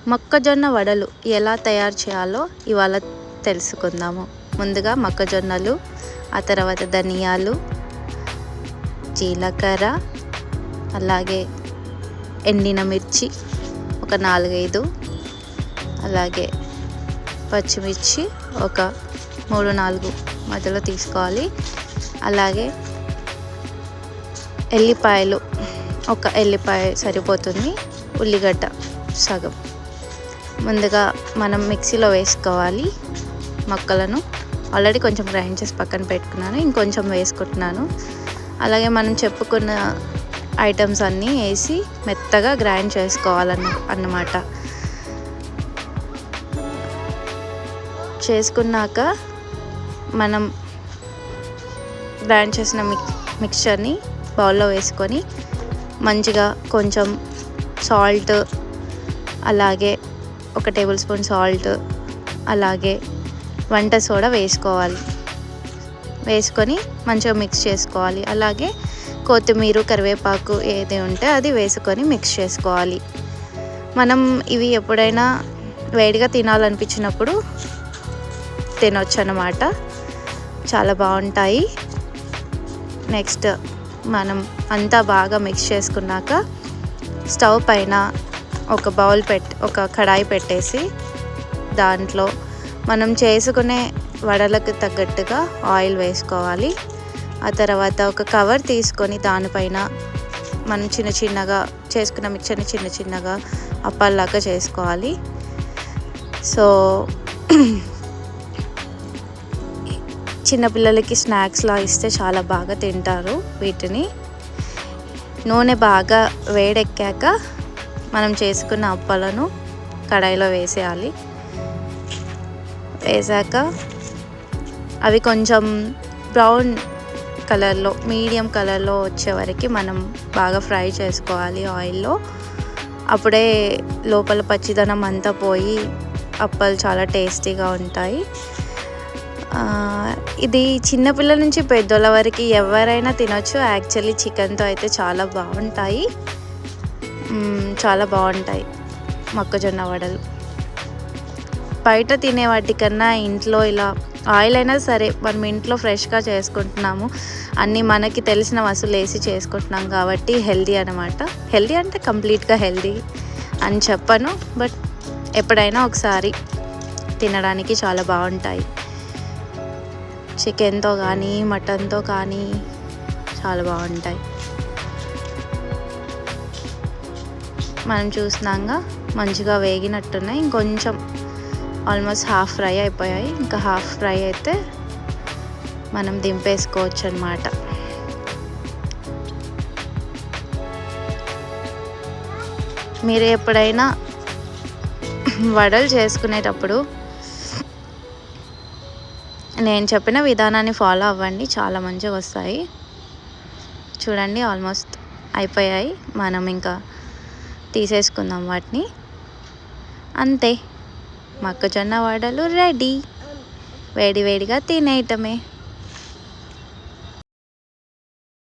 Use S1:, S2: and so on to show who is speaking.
S1: మొక్కజొన్న వడలు ఎలా తయారు చేయాలో ఇవాళ తెలుసుకుందాము. ముందుగా మొక్కజొన్నలు, ఆ తర్వాత ధనియాలు, జీలకర్ర, అలాగే ఎండిన మిర్చి ఒక 4-5, అలాగే పచ్చిమిర్చి ఒక 3-4 మధ్యలో తీసుకోవాలి. అలాగే ఎల్లిపాయలు ఒక ఎల్లిపాయ సరిపోతుంది, ఉల్లిగడ్డ సగం. ముందుగా మనం మిక్సీలో వేసుకోవాలి మొక్కలను. ఆల్రెడీ కొంచెం గ్రైండ్ చేసి పక్కన పెట్టుకున్నాను, ఇంకొంచెం వేసుకుంటున్నాను. అలాగే మనం చెప్పుకున్న ఐటమ్స్ అన్నీ వేసి మెత్తగా గ్రైండ్ చేసుకోవాలన్నమాట. చేసుకున్నాక మనం గ్రైండ్ చేసిన మిక్చర్ని బౌల్లో వేసుకొని మంచిగా కొంచెం సాల్ట్, అలాగే 1 టేబుల్ స్పూన్ సాల్ట్, అలాగే వంట సోడా వేసుకొని మంచిగా మిక్స్ చేసుకోవాలి. అలాగే కొత్తిమీర, కరివేపాకు ఏది ఉంటే అది వేసుకొని మిక్స్ చేసుకోవాలి. మనం ఇవి ఎప్పుడైనా వేడిగా తినాలనిపించినప్పుడు తినొచ్చు అన్నమాట, చాలా బాగుంటాయి. నెక్స్ట్ మనం అంతా బాగా మిక్స్ చేసుకున్నాక స్టవ్ పైన ఒక కడాయి పెట్టేసి దాంట్లో మనం చేసుకునే వడలకు తగ్గట్టుగా ఆయిల్ వేసుకోవాలి. ఆ తర్వాత ఒక కవర్ తీసుకొని దానిపైన మనం చిన్నగా చేసుకున్న మిక్చర్ని చిన్నగా అప్పాల్లాగా చేసుకోవాలి. సో చిన్నపిల్లలకి స్నాక్స్లా ఇస్తే చాలా బాగా తింటారు వీటిని. నూనె బాగా వేడెక్కాక మనం చేసుకున్న అప్పాలను కడాయిలో వేసేయాలి. వేసాక అవి కొంచెం బ్రౌన్ కలర్లో, మీడియం కలర్లో వచ్చే వరకు మనం బాగా ఫ్రై చేసుకోవాలి ఆయిల్లో. అప్పుడే లోపల పచ్చిదనం అంతా పోయి అప్పాలు చాలా టేస్టీగా ఉంటాయి. ఇది చిన్నపిల్లల నుంచి పెద్దోళ్ళ వరకు ఎవరైనా తినొచ్చు. యాక్చువల్లీ చికెన్తో అయితే చాలా బాగుంటాయి మొక్కజొన్న వడలు. బయట తినే వాటికన్నా ఇంట్లో ఇలా ఆయిల్ అయినా సరే మనం ఇంట్లో ఫ్రెష్గా చేసుకుంటున్నాము, అన్నీ మనకి తెలిసిన వస్తువులు వేసి చేసుకుంటున్నాం కాబట్టి హెల్దీ అనమాట. హెల్దీ అంటే కంప్లీట్గా హెల్దీ అని చెప్పను, బట్ ఎప్పుడైనా ఒకసారి తినడానికి చాలా బాగుంటాయి. చికెన్తో కానీ మటన్తో కానీ చాలా బాగుంటాయి. మనం చూసినాక మంచిగా వేగినట్టున్నాయి, ఇంకొంచెం ఆల్మోస్ట్ హాఫ్ ఫ్రై అయిపోయాయి. ఇంకా హాఫ్ ఫ్రై అయితే మనం దింపేసుకోవచ్చు అన్నమాట. మీరు ఎప్పుడైనా వడలు చేసుకునేటప్పుడు నేను చెప్పిన విధానాన్ని ఫాలో అవ్వండి, చాలా మంచిగా వస్తాయి. చూడండి ఆల్మోస్ట్ అయిపోయాయి, మనం ఇంకా తీసేసుకుందాం వాటిని. అంతే, మొక్కజొన్న వడలు రెడీ. వేడివేడిగా తినేయటమే.